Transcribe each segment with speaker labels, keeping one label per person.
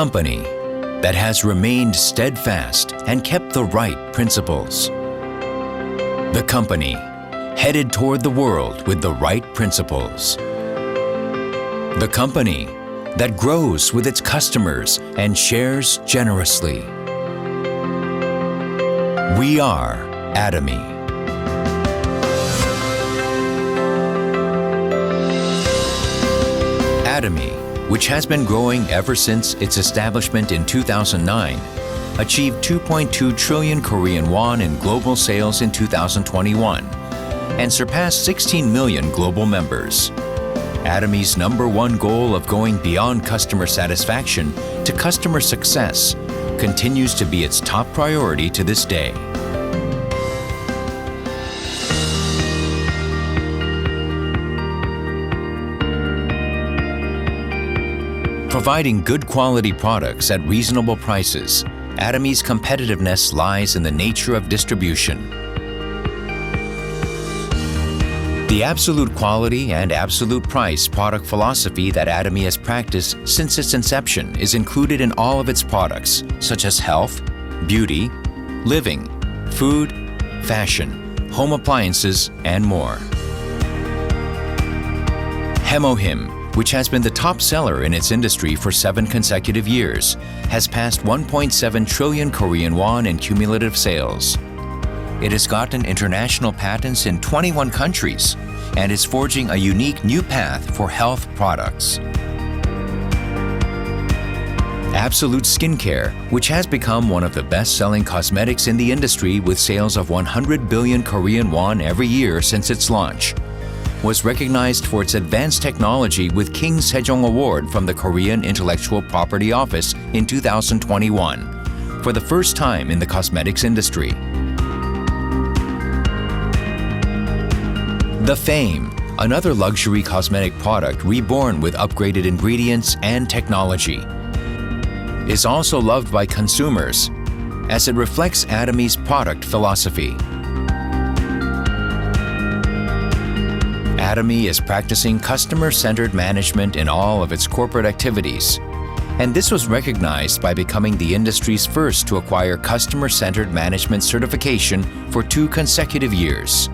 Speaker 1: company that has remained steadfast and kept the right principles. The company headed toward the world with the right principles. The company that grows with its customers and shares generously. We are Atomy. Atomy, which has been growing ever since its establishment in 2009, achieved 2.2 trillion Korean won in global sales in 2021 and surpassed 16 million global members. Atomy's #1 goal of going beyond customer satisfaction to customer success continues to be its top priority to this day. Providing good quality products at reasonable prices, Atomy's competitiveness lies in the nature of distribution. The absolute quality and absolute price product philosophy that Atomy has practiced since its inception is included in all of its products, such as health, beauty, living, food, fashion, home appliances, and more. Hemohim, which has been the top seller in its industry for 7 consecutive years, has passed 1.7 trillion Korean won in cumulative sales. It has gotten international patents in 21 countries and is forging a unique new path for health products. Absolute Skincare, which has become one of the best-selling cosmetics in the industry with sales of 100 billion Korean won every year since its launch, was recognized for its advanced technology with King Sejong Award from the Korean Intellectual Property Office in 2021, for the first time in the cosmetics industry. The Fame, another luxury cosmetic product reborn with upgraded ingredients and technology, is also loved by consumers as it reflects Atomy's product philosophy. Atomy is practicing customer-centered management in all of its corporate activities, and this was recognized by becoming the industry's first to acquire customer-centered management certification for 2 consecutive years.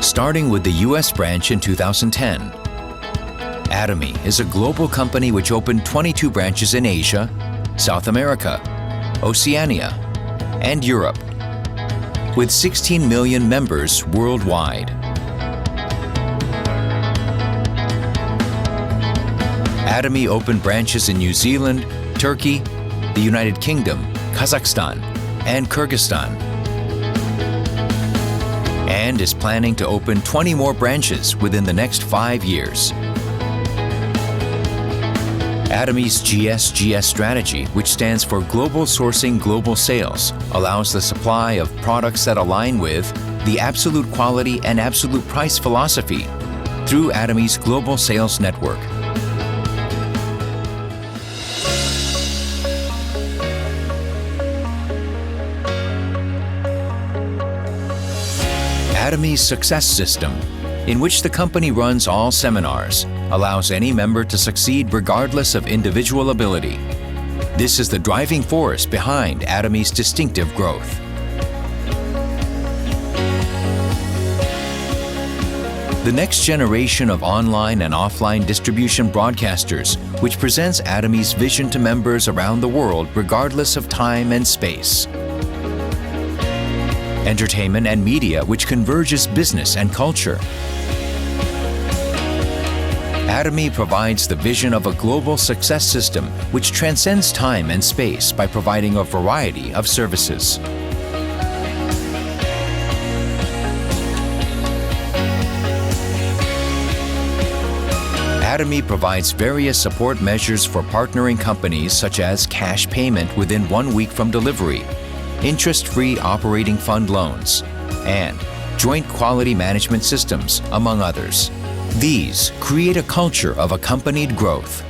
Speaker 1: Starting with the U.S. branch in 2010, Atomy is a global company which opened 22 branches in Asia, South America, Oceania, and Europe, with 16 million members worldwide. Atomy opened branches in New Zealand, Turkey, the United Kingdom, Kazakhstan, and Kyrgyzstan, and is planning to open 20 more branches within the next 5 years. Atomy's GSGS strategy, which stands for Global Sourcing Global Sales, allows the supply of products that align with the absolute quality and absolute price philosophy through Atomy's global sales network. Atomy's Success System, in which the company runs all seminars, allows any member to succeed regardless of individual ability. This is the driving force behind Atomy's distinctive growth. The next generation of online and offline distribution broadcasters, which presents Atomy's vision to members around the world regardless of time and space. Entertainment and media, which converges business and culture. Atomy provides the vision of a global success system which transcends time and space by providing a variety of services. Atomy provides various support measures for partnering companies such as cash payment within 1 week from delivery, interest-free operating fund loans, and joint quality management systems, among others. These create a culture of accompanied growth.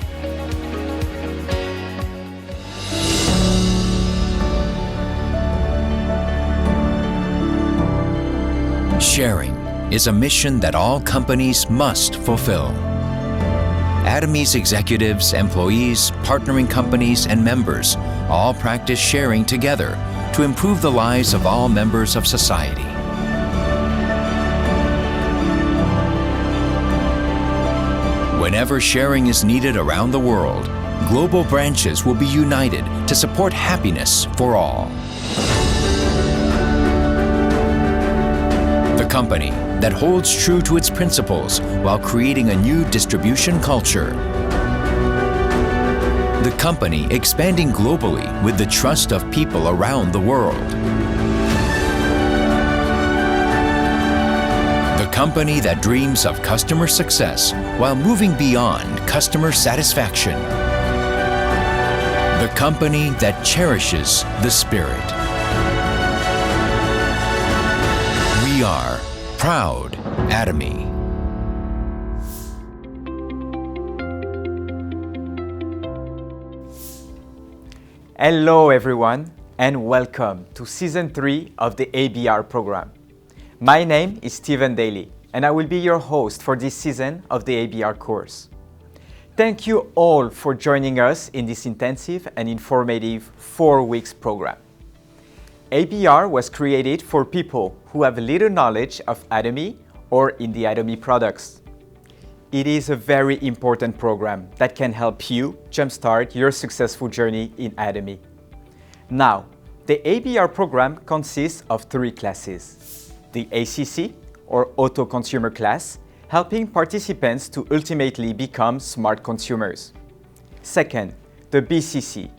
Speaker 1: Sharing is a mission that all companies must fulfill. Atomy's executives, employees, partnering companies, and members all practice sharing together to improve the lives of all members of society. Whenever sharing is needed around the world, global branches will be united to support happiness for all. The company that holds true to its principles while creating a new distribution culture. The company expanding globally with the trust of people around the world. The company that dreams of customer success while moving beyond customer satisfaction. The company that cherishes the spirit. We are proud Atomy.
Speaker 2: Hello everyone and welcome to Season 3 of the ABR program. My name is Stephen Daly and I will be your host for this season of the ABR course. Thank you all for joining us in this intensive and informative 4 weeks program. ABR was created for people who have little knowledge of Atomy or in the Atomy products. It is a very important program that can help you jumpstart your successful journey in Atomy. Now, the ABR program consists of 3 classes. The ACC, or Auto Consumer class, helping participants to ultimately become smart consumers. Second, the BCC,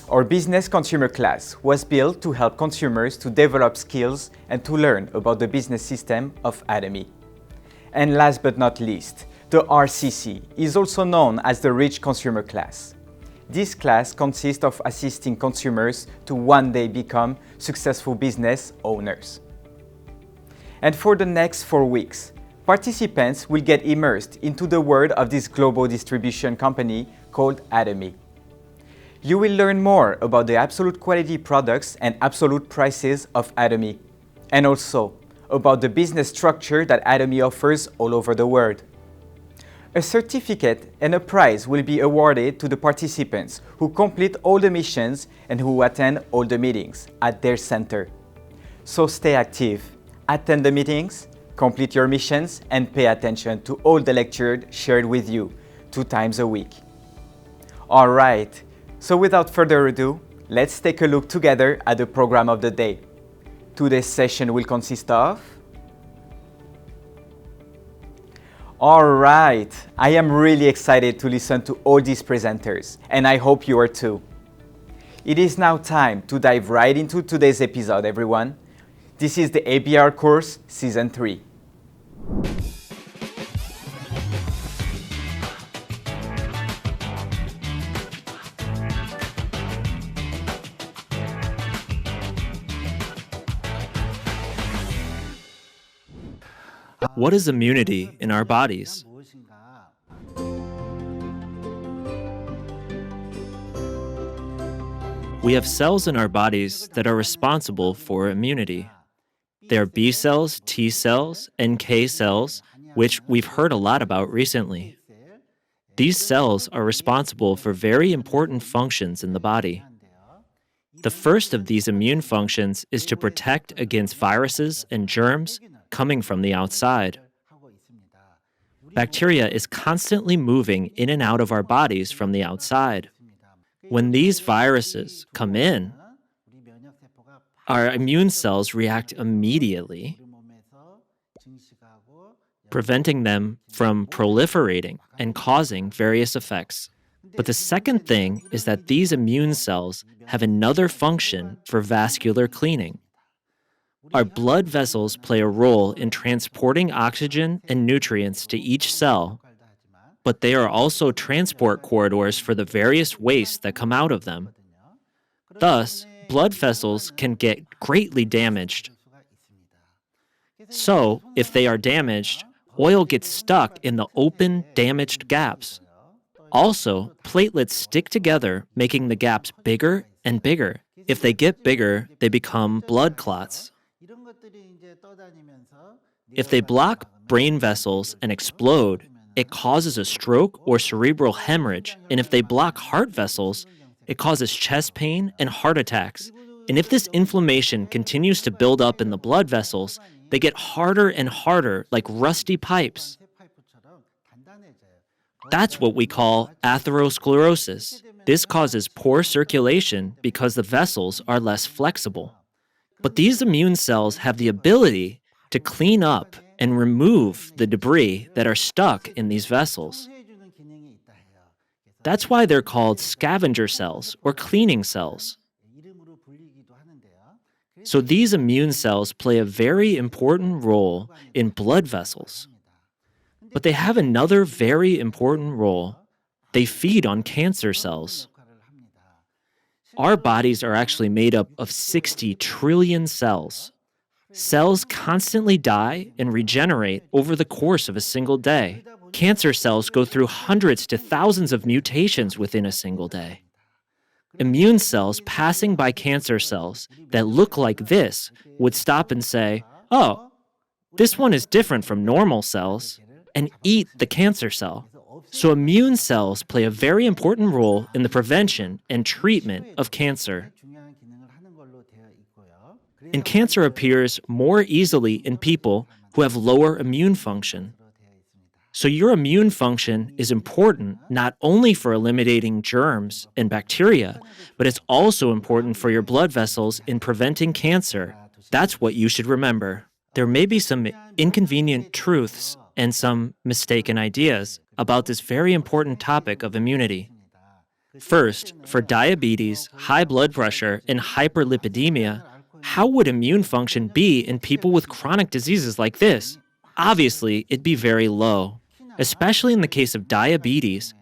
Speaker 2: or Business Consumer class, was built to help consumers to develop skills and to learn about the business system of Atomy. And last but not least, the RCC is also known as the Rich Consumer class. This class consists of assisting consumers to one day become successful business owners. And for the next 4 weeks, participants will get immersed into the world of this global distribution company called Atomy. You will learn more about the absolute quality products and absolute prices of Atomy, and also about the business structure that Atomy offers all over the world. A certificate and a prize will be awarded to the participants who complete all the missions and who attend all the meetings at their center. So stay active, attend the meetings, complete your missions, and pay attention to all the lectures shared with you 2 times a week. All right. So without further ado, let's take a look together at the program of the day. Today's session will consist of... Alright, I am really excited to listen to all these presenters, and I hope you are too. It is now time to dive right into today's episode, everyone. This is the ABR course, Season 3.
Speaker 3: What is immunity in our bodies? We have cells in our bodies that are responsible for immunity. They are B cells, T cells, NK cells, which we've heard a lot about recently. These cells are responsible for very important functions in the body. The first of these immune functions is to protect against viruses and germs coming from the outside. Bacteria is constantly moving in and out of our bodies from the outside. When these viruses come in, our immune cells react immediately, preventing them from proliferating and causing various effects. But the second thing is that these immune cells have another function for vascular cleaning. Our blood vessels play a role in transporting oxygen and nutrients to each cell, but they are also transport corridors for the various wastes that come out of them. Thus, blood vessels can get greatly damaged. So, if they are damaged, oil gets stuck in the open, damaged gaps. Also, platelets stick together, making the gaps bigger and bigger. If they get bigger, they become blood clots. If they block brain vessels and explode, it causes a stroke or cerebral hemorrhage. And if they block heart vessels, it causes chest pain and heart attacks. And if this inflammation continues to build up in the blood vessels, they get harder and harder, like rusty pipes. That's what we call atherosclerosis. This causes poor circulation because the vessels are less flexible. But these immune cells have the ability to clean up and remove the debris that are stuck in these vessels. That's why they're called scavenger cells or cleaning cells. So these immune cells play a very important role in blood vessels. But they have another very important role. They feed on cancer cells. Our bodies are actually made up of 60 trillion cells. Cells constantly die and regenerate over the course of a single day. Cancer cells go through hundreds to thousands of mutations within a single day. Immune cells passing by cancer cells that look like this would stop and say, "Oh, this one is different from normal cells," and eat the cancer cell. So immune cells play a very important role in the prevention and treatment of cancer. And cancer appears more easily in people who have lower immune function. So your immune function is important not only for eliminating germs and bacteria, but it's also important for your blood vessels in preventing cancer. That's what you should remember. There may be some inconvenient truths and some mistaken ideas about this very important topic of immunity. First, for diabetes, high blood pressure, and hyperlipidemia, how would immune function be in people with chronic diseases like this? Obviously, it'd be very low, especially in the case of diabetes,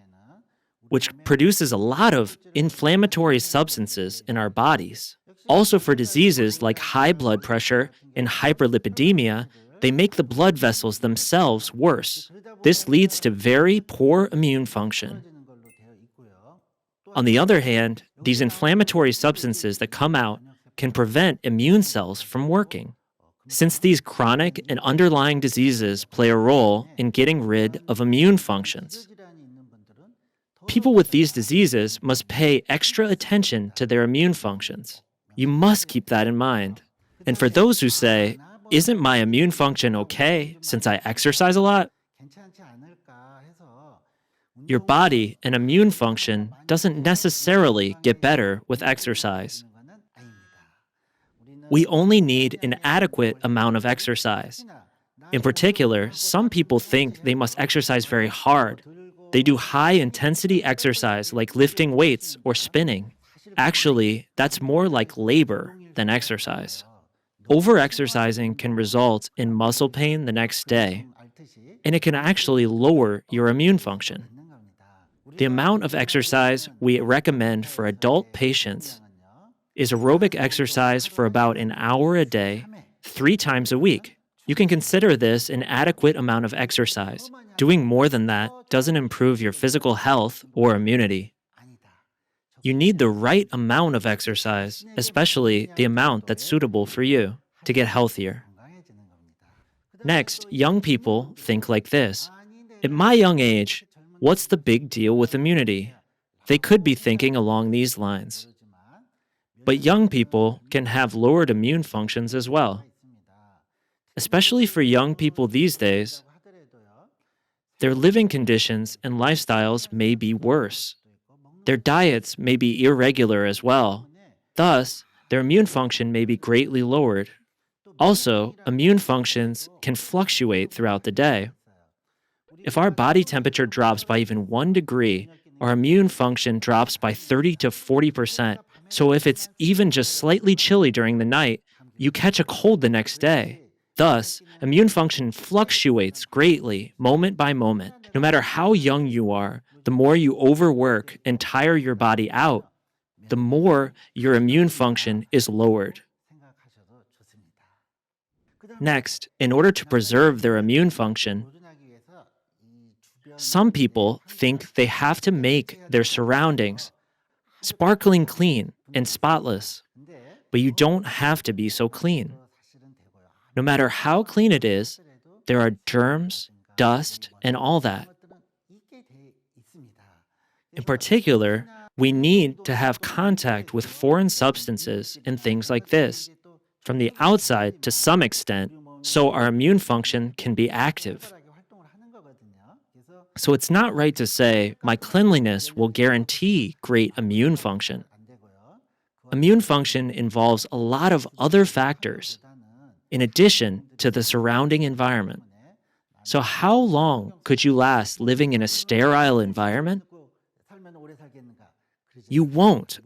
Speaker 3: which produces a lot of inflammatory substances in our bodies. Also, for diseases like high blood pressure and hyperlipidemia, they make the blood vessels themselves worse. This leads to very poor immune function. On the other hand, these inflammatory substances that come out can prevent immune cells from working. Since these chronic and underlying diseases play a role in getting rid of immune functions, people with these diseases must pay extra attention to their immune functions. You must keep that in mind. And for those who say, "Isn't my immune function okay since I exercise a lot?" Your body and immune function doesn't necessarily get better with exercise. We only need an adequate amount of exercise. In particular, some people think they must exercise very hard. They do high-intensity exercise like lifting weights or spinning. Actually, that's more like labor than exercise. Over-exercising can result in muscle pain the next day, and it can actually lower your immune function. The amount of exercise we recommend for adult patients is aerobic exercise for about an hour a day, 3 times a week. You can consider this an adequate amount of exercise. Doing more than that doesn't improve your physical health or immunity. You need the right amount of exercise, especially the amount that's suitable for you, to get healthier. Next, young people think like this. At my young age, what's the big deal with immunity? They could be thinking along these lines. But young people can have lowered immune functions as well. Especially for young people these days, their living conditions and lifestyles may be worse. Their diets may be irregular as well. Thus, their immune function may be greatly lowered. Also, immune functions can fluctuate throughout the day. If our body temperature drops by even 1 degree, our immune function drops by 30 to 40%. So if it's even just slightly chilly during the night, you catch a cold the next day. Thus, immune function fluctuates greatly moment by moment. No matter how young you are, the more you overwork and tire your body out, the more your immune function is lowered. Next, in order to preserve their immune function, some people think they have to make their surroundings sparkling clean and spotless, but you don't have to be so clean. No matter how clean it is, there are germs, dust, and all that. In particular, we need to have contact with foreign substances and things like this from the outside to some extent so our immune function can be active. So it's not right to say my cleanliness will guarantee great immune function. Immune function involves a lot of other factors in addition to the surrounding environment. So, how long could you last living in a sterile environment? You won't.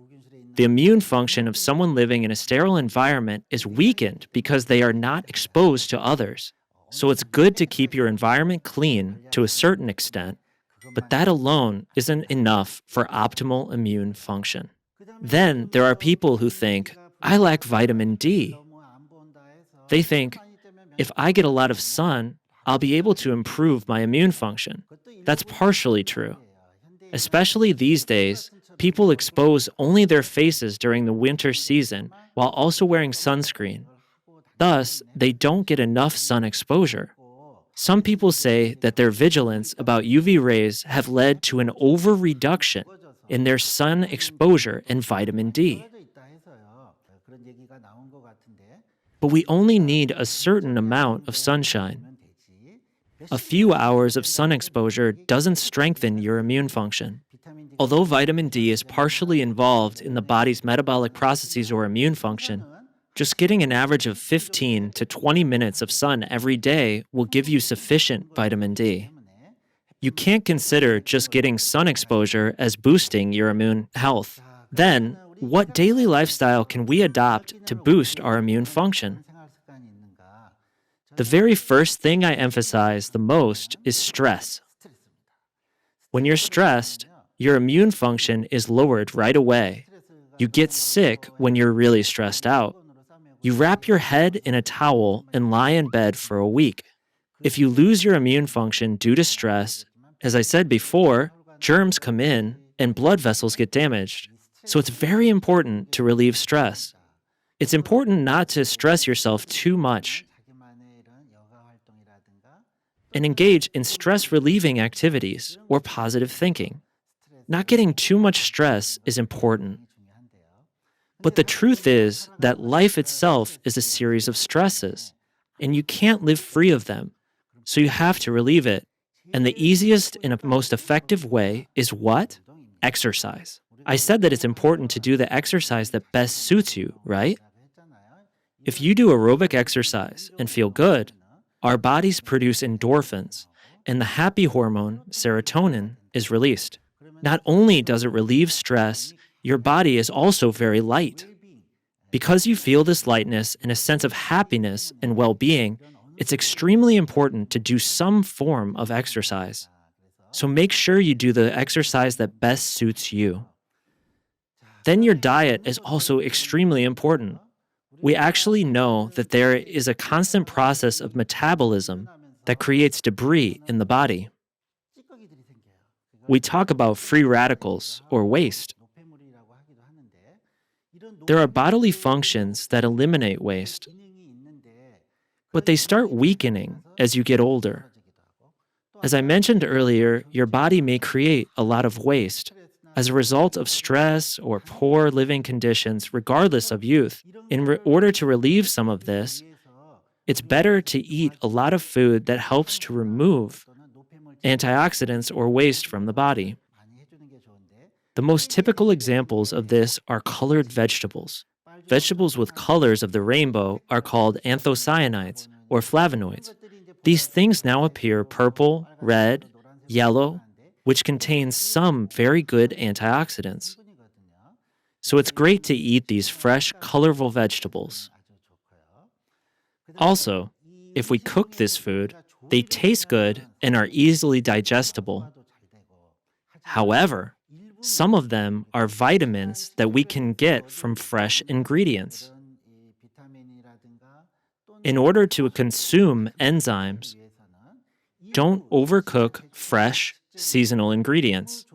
Speaker 3: The immune function of someone living in a sterile environment is weakened because they are not exposed to others. So, it's good to keep your environment clean to a certain extent, but that alone isn't enough for optimal immune function. Then there are people who think, I lack vitamin D. They think, if I get a lot of sun, I'll be able to improve my immune function. That's partially true. Especially these days, people expose only their faces during the winter season while also wearing sunscreen. Thus, they don't get enough sun exposure. Some people say that their vigilance about UV rays have led to an over-reduction in their sun exposure and vitamin D. But we only need a certain amount of sunshine. A few hours of sun exposure doesn't strengthen your immune function. Although vitamin D is partially involved in the body's metabolic processes or immune function, just getting an average of 15 to 20 minutes of sun every day will give you sufficient vitamin D. You can't consider just getting sun exposure as boosting your immune health. Then, what daily lifestyle can we adopt to boost our immune function? The very first thing I emphasize the most is stress. When you're stressed, your immune function is lowered right away. You get sick when you're really stressed out. You wrap your head in a towel and lie in bed for a week. If you lose your immune function due to stress, as I said before, germs come in and blood vessels get damaged. So it's very important to relieve stress. It's important not to stress yourself too much and engage in stress-relieving activities or positive thinking. Not getting too much stress is important. But the truth is that life itself is a series of stresses, and you can't live free of them, so you have to relieve it. And the easiest and most effective way is what? Exercise. I said that it's important to do the exercise that best suits you, right? If you do aerobic exercise and feel good, our bodies produce endorphins, and the happy hormone, serotonin, is released. Not only does it relieve stress, your body is also very light. Because you feel this lightness and a sense of happiness and well-being, it's extremely important to do some form of exercise. So make sure you do the exercise that best suits you. Then your diet is also extremely important. We actually know that there is a constant process of metabolism that creates debris in the body. We talk about free radicals or waste. There are bodily functions that eliminate waste, but they start weakening as you get older. As I mentioned earlier, your body may create a lot of waste as a result of stress or poor living conditions, regardless of youth. In order to relieve some of this, it's better to eat a lot of food that helps to remove antioxidants or waste from the body. The most typical examples of this are colored vegetables. Vegetables with colors of the rainbow are called anthocyanins or flavonoids. These things now appear purple, red, yellow, which contains some very good antioxidants. So it's great to eat these fresh, colorful vegetables. Also, if we cook this food, they taste good and are easily digestible. However, some of them are vitamins that we can get from fresh ingredients. In order to consume enzymes, don't overcook fresh, seasonal ingredients.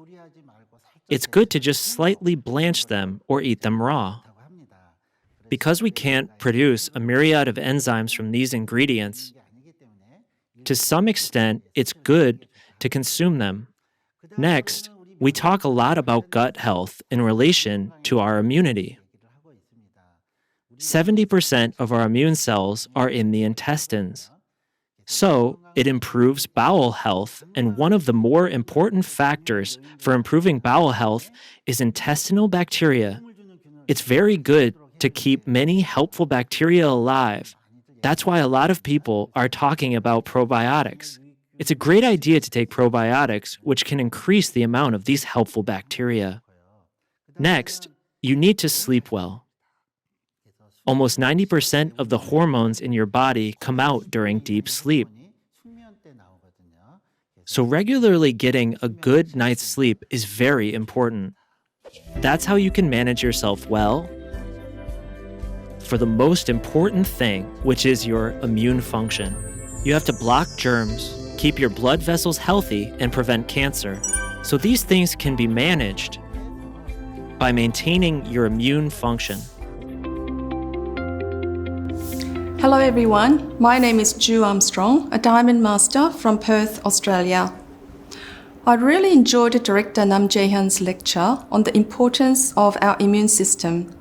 Speaker 3: It's good to just slightly blanch them or eat them raw. Because we can't produce a myriad of enzymes from these ingredients, to some extent, it's good to consume them. Next, we talk a lot about gut health in relation to our immunity. 70% of our immune cells are in the intestines. So, it improves bowel health, and one of the more important factors for improving bowel health is intestinal bacteria. It's very good to keep many helpful bacteria alive. That's why a lot of people are talking about probiotics. It's a great idea to take probiotics, which can increase the amount of these helpful bacteria. Next, you need to sleep well. Almost 90% of the hormones in your body come out during deep sleep. So regularly getting a good night's sleep is very important. That's how you can manage yourself well for the most important thing, which is your immune function. You have to block germs, keep your blood vessels healthy, and prevent cancer. So these things can be managed by maintaining your immune function.
Speaker 4: Hello everyone, my name is Ju Armstrong, a Diamond Master from Perth, Australia. I really enjoyed Director Nam Jae-hyun's lecture on the importance of our immune system,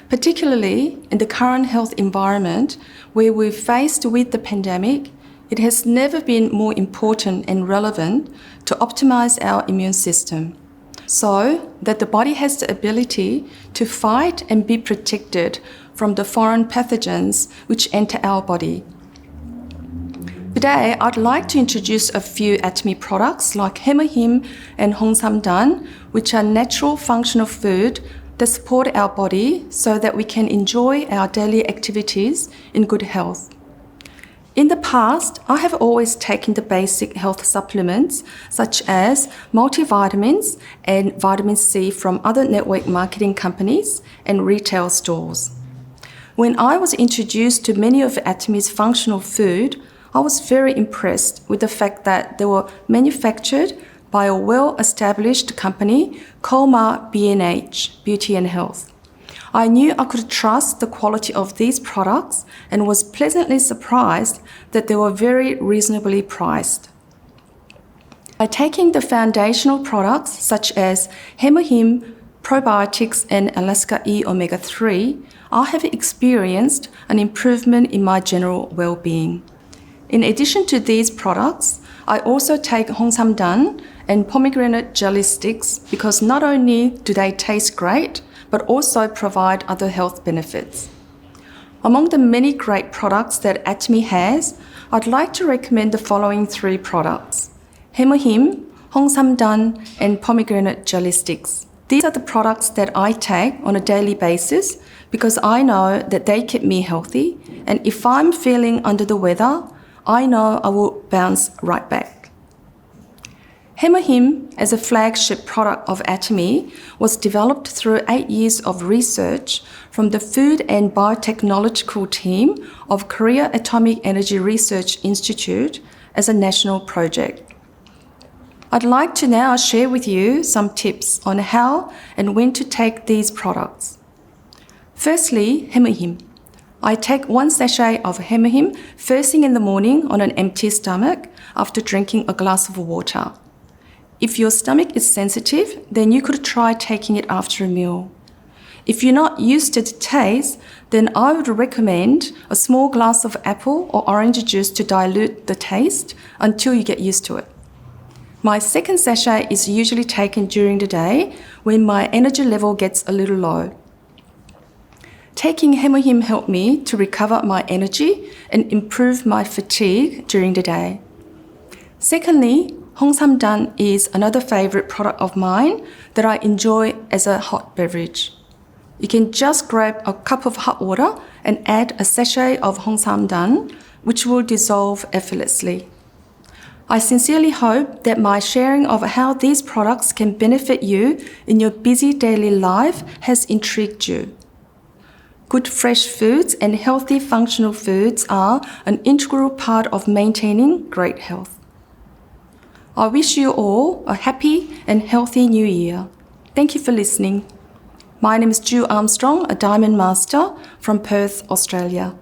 Speaker 4: particularly in the current health environment where we're faced with the pandemic. It has never been more important and relevant to optimize our immune system so that the body has the ability to fight and be protected from the foreign pathogens which enter our body. Today, I'd like to introduce a few Atomy products like Hemohim and Hongsamdan, which are natural functional food that support our body so that we can enjoy our daily activities in good health. In the past, I have always taken the basic health supplements such as multivitamins and vitamin C from other network marketing companies and retail stores. When I was introduced to many of Atomy's functional food, I was very impressed with the fact that they were manufactured by a well-established company, Colmar B&H, Beauty and Health. I knew I could trust the quality of these products and was pleasantly surprised that they were very reasonably priced. By taking the foundational products such as Hemohim, probiotics and Alaska E omega-3, I have experienced an improvement in my general well-being. In addition to these products, I also take Hongsamdan and pomegranate jelly sticks because not only do they taste great, but also provide other health benefits. Among the many great products that Atomy has, I'd like to recommend the following 3 products: Hemohim, Hongsamdan, and pomegranate jelly sticks. These are the products that I take on a daily basis because I know that they keep me healthy, and if I'm feeling under the weather, I know I will bounce right back. Hemohim, as a flagship product of Atomy, was developed through 8 years of research from the Food and Biotechnological team of Korea Atomic Energy Research Institute as a national project. I'd like to now share with you some tips on how and when to take these products. Firstly, Hemohim. I take 1 sachet of Hemohim first thing in the morning on an empty stomach after drinking a glass of water. If your stomach is sensitive, then you could try taking it after a meal. If you're not used to the taste, then I would recommend a small glass of apple or orange juice to dilute the taste until you get used to it. My second sachet is usually taken during the day when my energy level gets a little low. Taking Hemohim helped me to recover my energy and improve my fatigue during the day. Secondly, Hongsamdan is another favorite product of mine that I enjoy as a hot beverage. You can just grab a cup of hot water and add a sachet of Hongsamdan, which will dissolve effortlessly. I sincerely hope that my sharing of how these products can benefit you in your busy daily life has intrigued you. Good fresh foods and healthy functional foods are an integral part of maintaining great health. I wish you all a happy and healthy new year. Thank you for listening. My name is Ju Armstrong, a Diamond Master from Perth, Australia.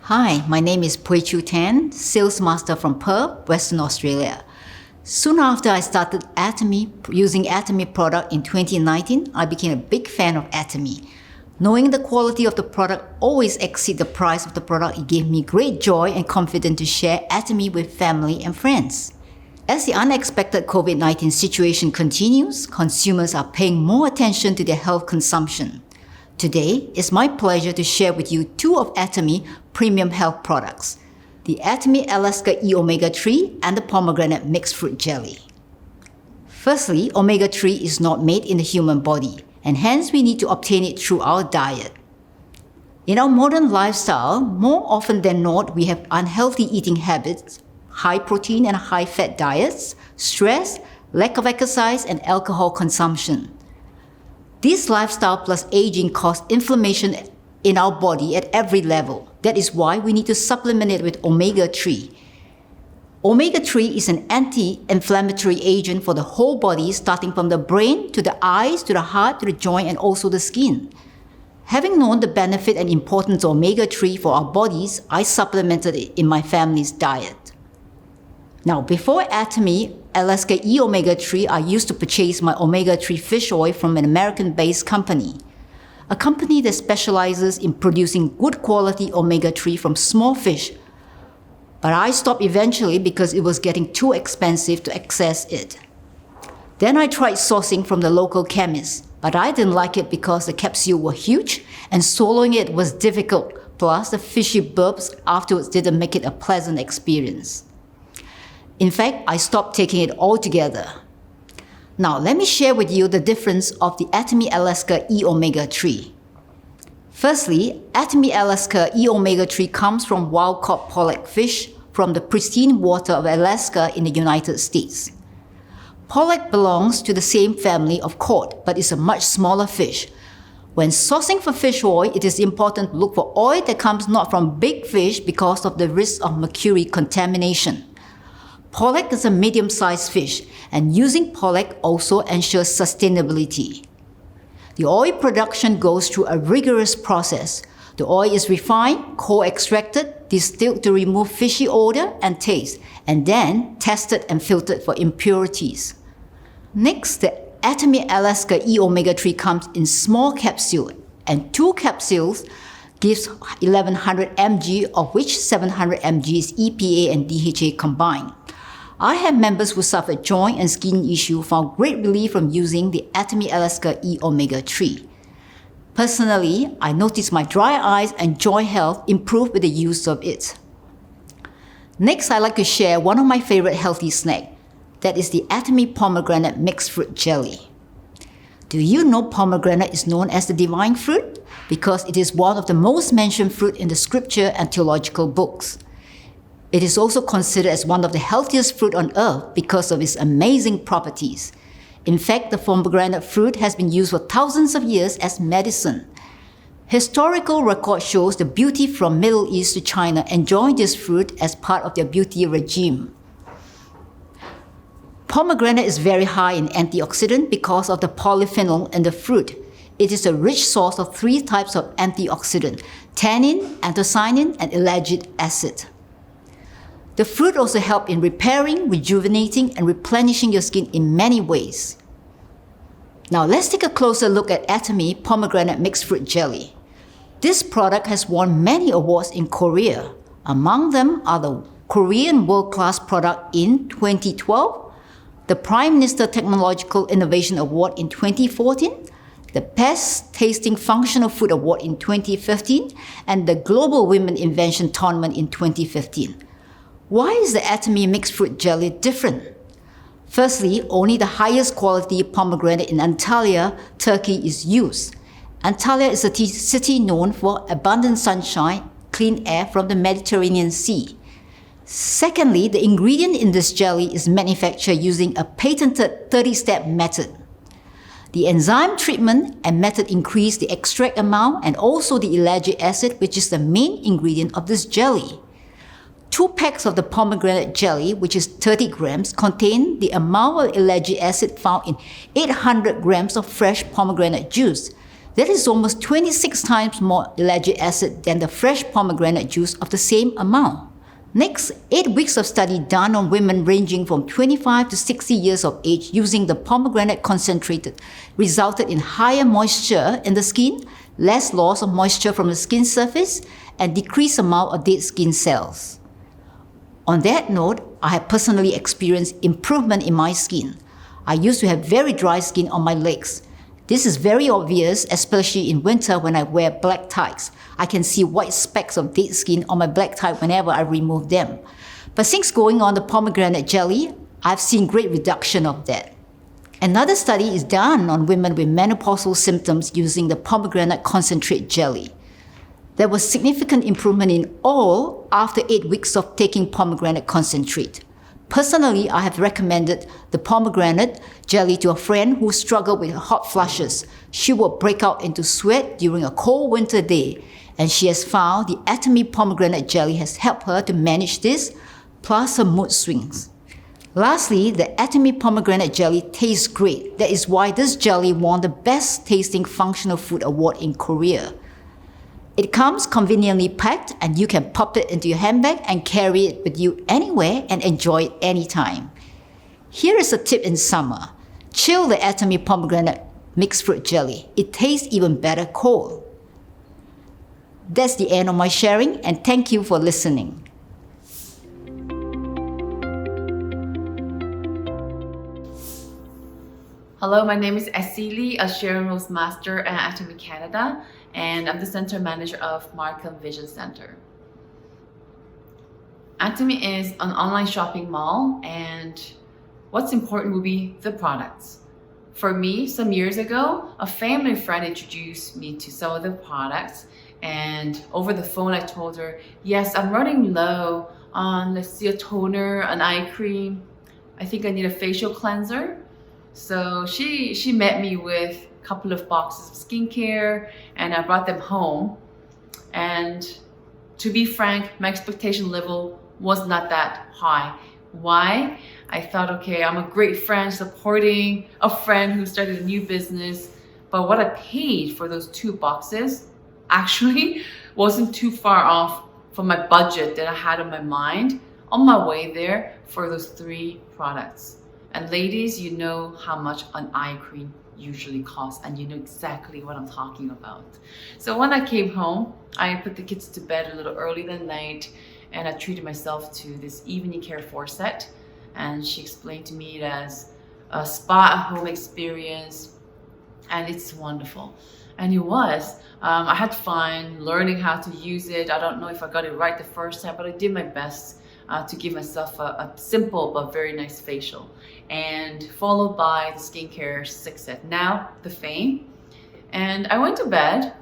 Speaker 5: Hi, my name is Pui Chu Tan, Sales Master from Perth, Western Australia. Soon after I started Atomy, using Atomy product in 2019, I became a big fan of Atomy. Knowing the quality of the product always exceeds the price of the product, it gave me great joy and confidence to share Atomy with family and friends. As the unexpected COVID-19 situation continues, consumers are paying more attention to their health consumption. Today, it's my pleasure to share with you two of Atomy premium health products, the Atomy Alaska E Omega 3 and the pomegranate mixed fruit jelly. Firstly, omega 3 is not made in the human body, and hence we need to obtain it through our diet. In our modern lifestyle, more often than not, we have unhealthy eating habits, high protein and high fat diets, stress, lack of exercise, and alcohol consumption. This lifestyle plus aging cause inflammation in our body at every level. That is why we need to supplement it with omega 3. Omega 3 is an anti-inflammatory agent for the whole body, starting from the brain to the eyes, to the heart, to the joint, and also the skin. Having known the benefit and importance of omega 3 for our bodies, I supplemented it in my family's diet. Now, before Atomy Alaska E Omega 3, I used to purchase my omega 3 fish oil from an American-based company, a company that specializes in producing good quality omega 3 from small fish. But I stopped eventually because it was getting too expensive to access it. Then I tried sourcing from the local chemist, but I didn't like it because the capsules were huge and swallowing it was difficult. Plus, the fishy burps afterwards didn't make it a pleasant experience. In fact, I stopped taking it altogether. Now, let me share with you the difference of the Atomy Alaska E Omega 3. Firstly, Atomy Alaska E Omega 3 comes from wild-caught pollock fish from the pristine water of Alaska in the United States. Pollock belongs to the same family of cod, but is a much smaller fish. When sourcing for fish oil, it is important to look for oil that comes not from big fish because of the risk of mercury contamination. Pollock is a medium-sized fish, and using pollock also ensures sustainability. The oil production goes through a rigorous process. The oil is refined, co-extracted, distilled to remove fishy odor and taste, and then tested and filtered for impurities. Next, the Atomy Alaska E Omega 3 comes in small capsules, and 2 capsules gives 1100 mg, of which 700 mg is EPA and DHA combined. I have members who suffer joint and skin issues found great relief from using the Atomy Alaska E Omega 3. Personally, I noticed my dry eyes and joint health improve with the use of it. Next, I'd like to share one of my favorite healthy snacks. That is the Atomy pomegranate mixed fruit jelly. Do you know pomegranate is known as the divine fruit? Because it is one of the most mentioned fruit in the scripture and theological books. It is also considered as one of the healthiest fruit on earth because of its amazing properties. In fact, the pomegranate fruit has been used for thousands of years as medicine. Historical record shows the beauty from Middle East to China enjoying this fruit as part of their beauty regime. Pomegranate is very high in antioxidant because of the polyphenol in the fruit. It is a rich source of 3 types of antioxidant: tannin, anthocyanin, and ellagic acid. The fruit also helps in repairing, rejuvenating, and replenishing your skin in many ways. Now let's take a closer look at Atomy pomegranate mixed fruit jelly. This product has won many awards in Korea. Among them are the Korean World Class Product in 2012, the Prime Minister Technological Innovation Award in 2014, the Best Tasting Functional Food Award in 2015, and the Global Women Invention Tournament in 2015. Why is the Atomy mixed fruit jelly different? Firstly, only the highest quality pomegranate in Antalya, Turkey is used. Antalya is a city known for abundant sunshine, clean air from the Mediterranean Sea. Secondly, the ingredient in this jelly is manufactured using a patented 30-step method. The enzyme treatment and method increase the extract amount and also the ellagic acid, which is the main ingredient of this jelly. 2 packs of the pomegranate jelly, which is 30 grams, contain the amount of ellagic acid found in 800 grams of fresh pomegranate juice. That is almost 26 times more ellagic acid than the fresh pomegranate juice of the same amount. Next, 8 weeks of study done on women ranging from 25 to 60 years of age using the pomegranate concentrated resulted in higher moisture in the skin, less loss of moisture from the skin surface, and decreased amount of dead skin cells. On that note, I have personally experienced improvement in my skin. I used to have very dry skin on my legs. This is very obvious, especially in winter when I wear black tights. I can see white specks of dead skin on my black tie whenever I remove them. But since going on the pomegranate jelly, I've seen great reduction of that. Another study is done on women with menopausal symptoms using the pomegranate concentrate jelly. There was significant improvement in all after 8 weeks of taking pomegranate concentrate. Personally, I have recommended the pomegranate jelly to a friend who struggled with hot flushes. She would break out into sweat during a cold winter day, and she has found the Atomy pomegranate jelly has helped her to manage this, plus her mood swings. Lastly, the Atomy pomegranate jelly tastes great. That is why this jelly won the Best Tasting Functional Food Award in Korea. It comes conveniently packed and you can pop it into your handbag and carry it with you anywhere and enjoy it anytime. Here is a tip in summer. Chill the Atomy pomegranate mixed fruit jelly. It tastes even better cold. That's the end of my sharing, and thank you for listening.
Speaker 6: Hello, my name is Esili, a Sharon Rose Master at Atomy Canada, and I'm the Center Manager of Markham Vision Center. Atomy is an online shopping mall, and what's important will be the products. For me, some years ago, a family friend introduced me to some of the products, and over the phone I told her, yes, I'm running low on, let's see, a toner, an eye cream. I think I need a facial cleanser. So she met me with a couple of boxes of skincare, and I brought them home. And to be frank, my expectation level was not that high. Why? I thought, okay, I'm a great friend supporting a friend who started a new business, but what I paid for those 2 boxes actually wasn't too far off from my budget that I had in my mind on my way there for those 3 products. And ladies, you know how much an eye cream usually costs, and you know exactly what I'm talking about. So when I came home, I put the kids to bed a little early that night, and I treated myself to this evening care 4 set. And she explained to me it as a spa at home experience, and it's wonderful. And it was. I had fun learning how to use it. I don't know if I got it right the first time, but I did my best to give myself a simple but very nice facial, and followed by the skincare 6 set, now the Fame. And I went to bed.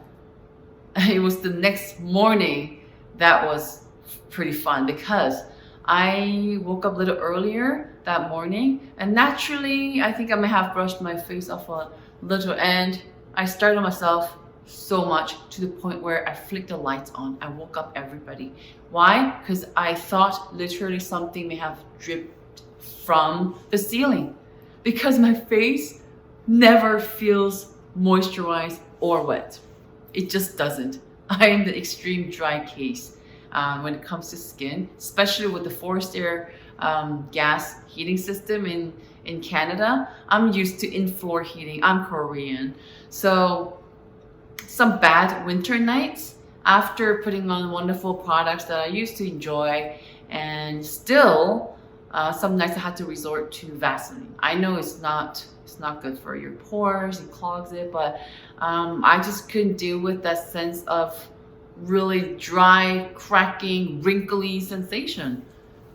Speaker 6: It was the next morning that was pretty fun, because I woke up a little earlier that morning, and naturally I think I may have brushed my face off a little, and I startled myself so much to the point where I flicked the lights on. I woke up everybody. Why? Because I thought literally something may have dripped from the ceiling, because my face never feels moisturized or wet. It just doesn't. I am the extreme dry case when it comes to skin, especially with the forced air gas heating system in Canada. I'm used to in-floor heating. I'm Korean. So some bad winter nights, after putting on wonderful products that I used to enjoy, and still some nights I had to resort to Vaseline. I know it's not good for your pores, it clogs it, but I just couldn't deal with that sense of really dry, cracking, wrinkly sensation.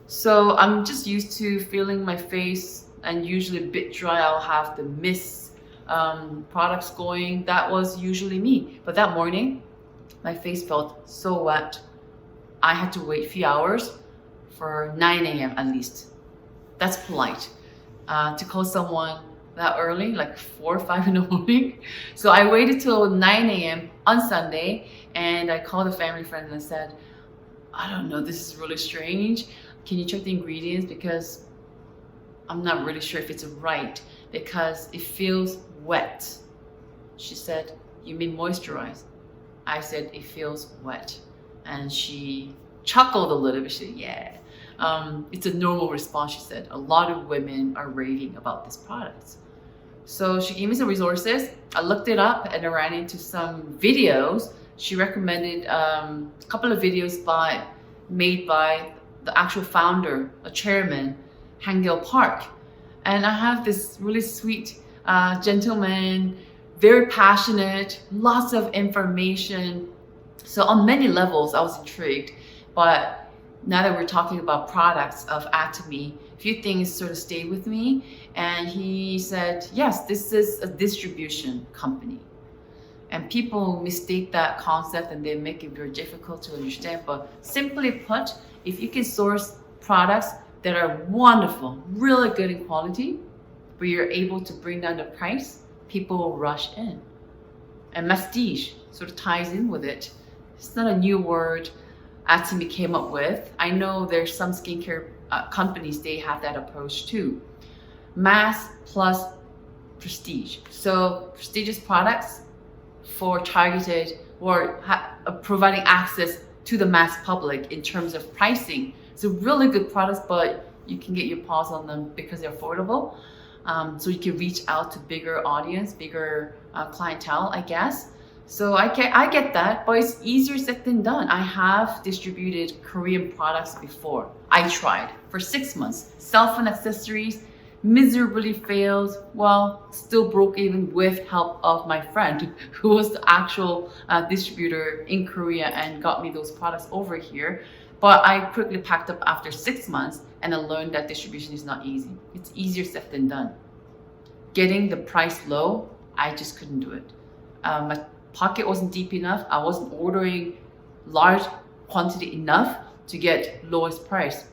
Speaker 6: So I'm just used to feeling my face, and usually a bit dry. I'll have the mist products going. That was usually me. But that morning, my face felt so wet. I had to wait a few hours for 9 a.m. at least. That's polite to call someone that early, like 4 or 5 in the morning. So I waited till 9 a.m. on Sunday, and I called a family friend and I said, I don't know, this is really strange. Can you check the ingredients? Because I'm not really sure if it's right, because it feels wet. She said, you mean moisturize? I said, it feels wet. And she chuckled a little bit. She said, yeah. It's a normal response, she said. A lot of women are raving about this product. So she gave me some resources. I looked it up and I ran into some videos. She recommended a couple of videos made by the actual founder, a chairman, Hangil Park. And I have this really sweet gentleman, very passionate, lots of information. So on many levels, I was intrigued. But now that we're talking about products of Atomy, a few things sort of stayed with me. And he said, yes, this is a distribution company. And people mistake that concept and they make it very difficult to understand. But simply put, if you can source products that are wonderful, really good in quality, but you're able to bring down the price, people will rush in. And prestige sort of ties in with it. It's not a new word Atomy came up with. I know there's some skincare companies, they have that approach too. Mass plus prestige. So prestigious products for targeted or providing access to the mass public in terms of pricing. So really good products, but you can get your paws on them because they're affordable. So you can reach out to bigger audience, bigger clientele, I guess. So I get that, but it's easier said than done. I have distributed Korean products before. I tried for 6 months. Cell phone accessories, miserably failed. Well, still broke even with help of my friend who was the actual distributor in Korea and got me those products over here. But I quickly packed up after 6 months and I learned that distribution is not easy. It's easier said than done. Getting the price low, I just couldn't do it. My pocket wasn't deep enough. I wasn't ordering large quantity enough to get lowest price.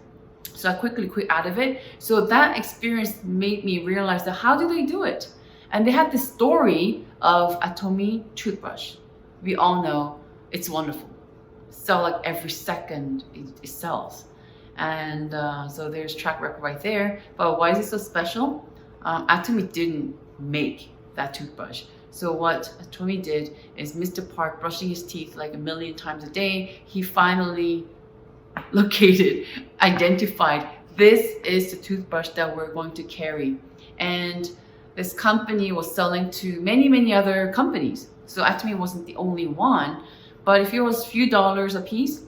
Speaker 6: So I quickly quit out of it. So that experience made me realize that how do they do it? And they had this story of Atomy toothbrush. We all know it's wonderful. Sell like every second it sells. And so there's track record right there. But why is it so special? Atomy didn't make that toothbrush. So what Atomy did is Mr. Park brushing his teeth like 1 million times a day, he finally identified, this is the toothbrush that we're going to carry. And this company was selling to many, many other companies. So Atomy wasn't the only one, but if it was a few dollars a piece,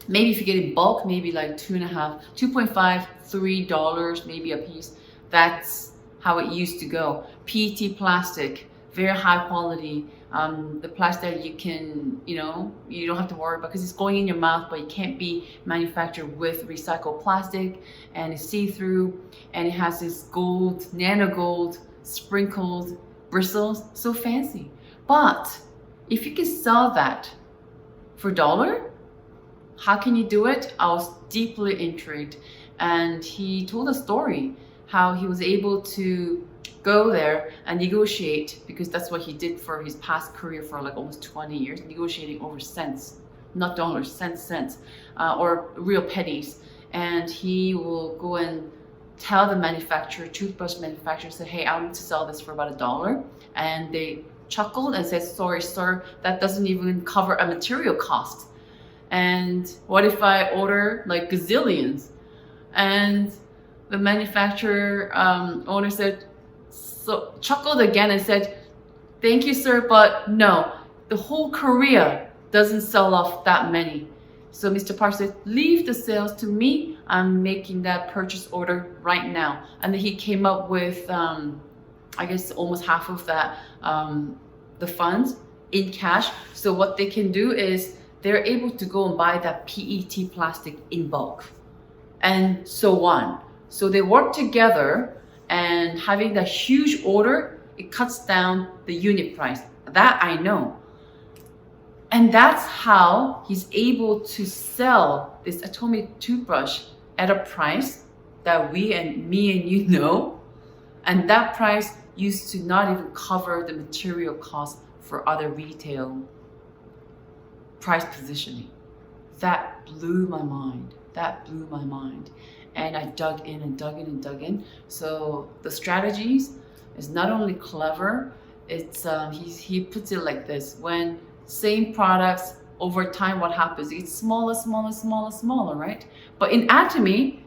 Speaker 6: maybe if you get in bulk, maybe like $2.5, $3 maybe a piece. That's how it used to go. PET plastic, very high quality. The plastic you can, you don't have to worry about because it's going in your mouth, but it can't be manufactured with recycled plastic, and it's see-through, and it has this gold, nano gold, sprinkled bristles, so fancy. But if you can sell that for $1, how can you do it? I was deeply intrigued, and he told a story how he was able to go there and negotiate, because that's what he did for his past career for like almost 20 years, negotiating over cents, not dollars, cents, or real pennies. And he will go and tell the manufacturer, toothbrush manufacturer, say, hey, I need to sell this for about $1. And they chuckled and said, sorry, sir, that doesn't even cover a material cost. And what if I order like gazillions? And the manufacturer owner said, so chuckled again and said, thank you, sir, but no, the whole Korea doesn't sell off that many. So Mr. Park said, leave the sales to me. I'm making that purchase order right now. And then he came up with, I guess, almost half of that, the funds in cash. So what they can do is they're able to go and buy that PET plastic in bulk and so on. So they work together, and having that huge order, it cuts down the unit price. That I know. And that's how he's able to sell this Atomy toothbrush at a price that me and you know. And that price used to not even cover the material cost for other retail price positioning. that blew my mind. And I dug in. So the strategies is not only clever, it's he puts it like this: when same products over time, what happens? It's smaller, right? But in Atomy,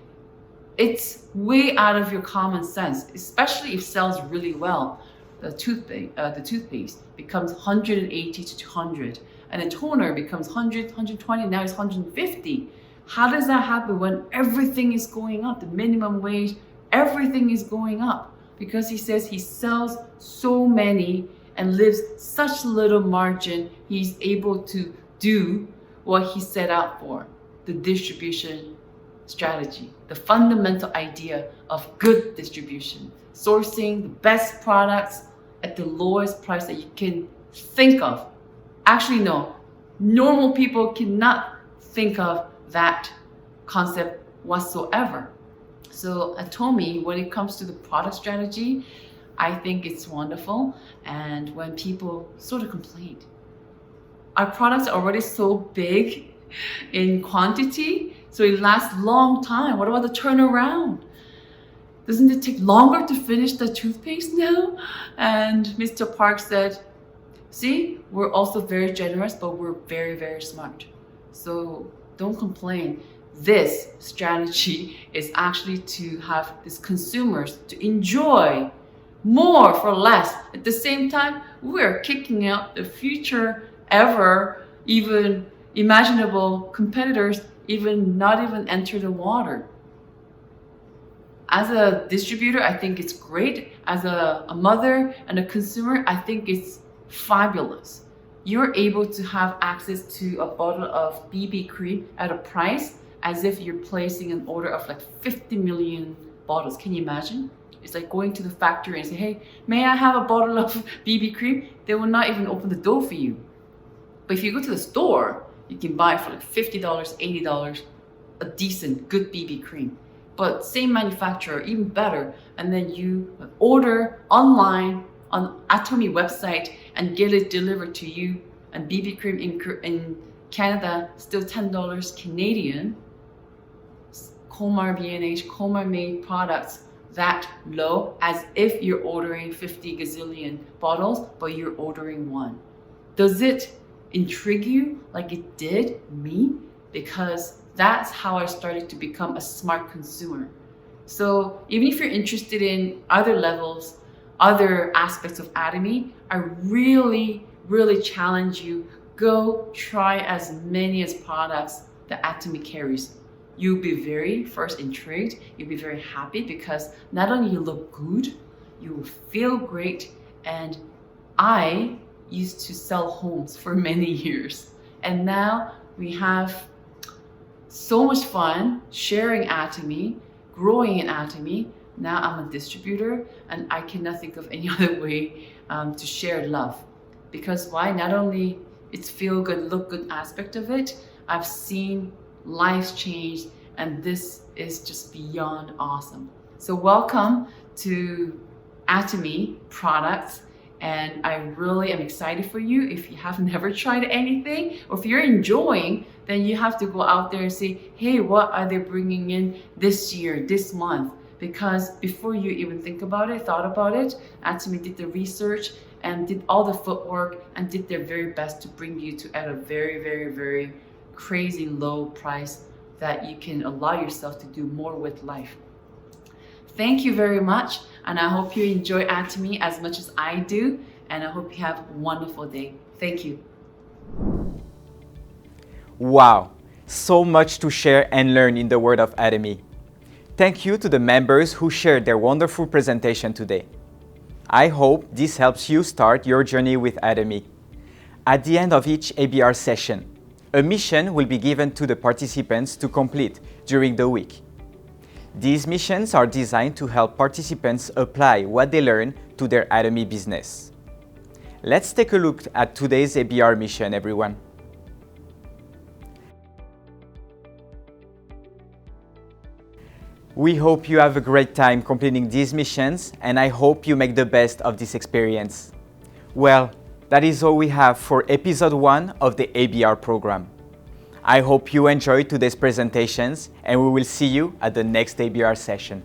Speaker 6: it's way out of your common sense, especially if it sells really well. The toothpaste becomes 180 to 200, and a toner becomes 100, 120, now it's 150. How does that happen when everything is going up? The minimum wage, everything is going up. Because he says he sells so many and lives such little margin, he's able to do what he set out for, the distribution strategy, the fundamental idea of good distribution, sourcing the best products at the lowest price that you can think of. Actually, no, normal people cannot think of that concept whatsoever. So Atomy, when it comes to the product strategy, I think it's wonderful. And when people sort of complain, our products are already so big in quantity, so it lasts a long time. What about the turnaround? Doesn't it take longer to finish the toothpaste now? And Mr. Park said, see, we're also very generous, but we're very, very smart. So don't complain. This strategy is actually to have these consumers to enjoy more for less. At the same time, we're kicking out the future ever, even imaginable competitors, not even enter the water. As a distributor, I think it's great. As a mother and a consumer, I think it's fabulous. You're able to have access to a bottle of BB cream at a price as if you're placing an order of like 50 million bottles. Can you imagine? It's like going to the factory and say, hey, may I have a bottle of BB cream? They will not even open the door for you. But if you go to the store, you can buy for like $50, $80, a decent, good BB cream. But same manufacturer, even better. And then you order online on Atomy website and get it delivered to you. And BB cream in Canada, still $10 Canadian. Comar B&H, Comar made products that low, as if you're ordering 50 gazillion bottles, but you're ordering one. Does it intrigue you like it did me? Because that's how I started to become a smart consumer. So even if you're interested in other levels, other aspects of Atomy, I really, really challenge you, go try as many as products that Atomy carries. You'll be very first intrigued, you'll be very happy because not only you look good, you will feel great. And I used to sell homes for many years. And now we have so much fun sharing Atomy, growing in Atomy. Now I'm a distributor and I cannot think of any other way to share love. Because why? Not only it's feel good, look good aspect of it, I've seen lives change, and this is just beyond awesome. So welcome to Atomy products, and I really am excited for you. If you have never tried anything, or if you're enjoying, then you have to go out there and say, hey, what are they bringing in this year, this month? Because before you even thought about it, Atomy did the research and did all the footwork and did their very best to bring you to at a very, very, very crazy low price that you can allow yourself to do more with life. Thank you very much, and I hope you enjoy Atomy as much as I do, and I hope you have a wonderful day. Thank you.
Speaker 2: Wow, so much to share and learn in the world of Atomy. Thank you to the members who shared their wonderful presentation today. I hope this helps you start your journey with Atomy. At the end of each ABR session, a mission will be given to the participants to complete during the week. These missions are designed to help participants apply what they learn to their Atomy business. Let's take a look at today's ABR mission, everyone. We hope you have a great time completing these missions, and I hope you make the best of this experience. Well, that is all we have for episode 1 of the ABR program. I hope you enjoyed today's presentations, and we will see you at the next ABR session.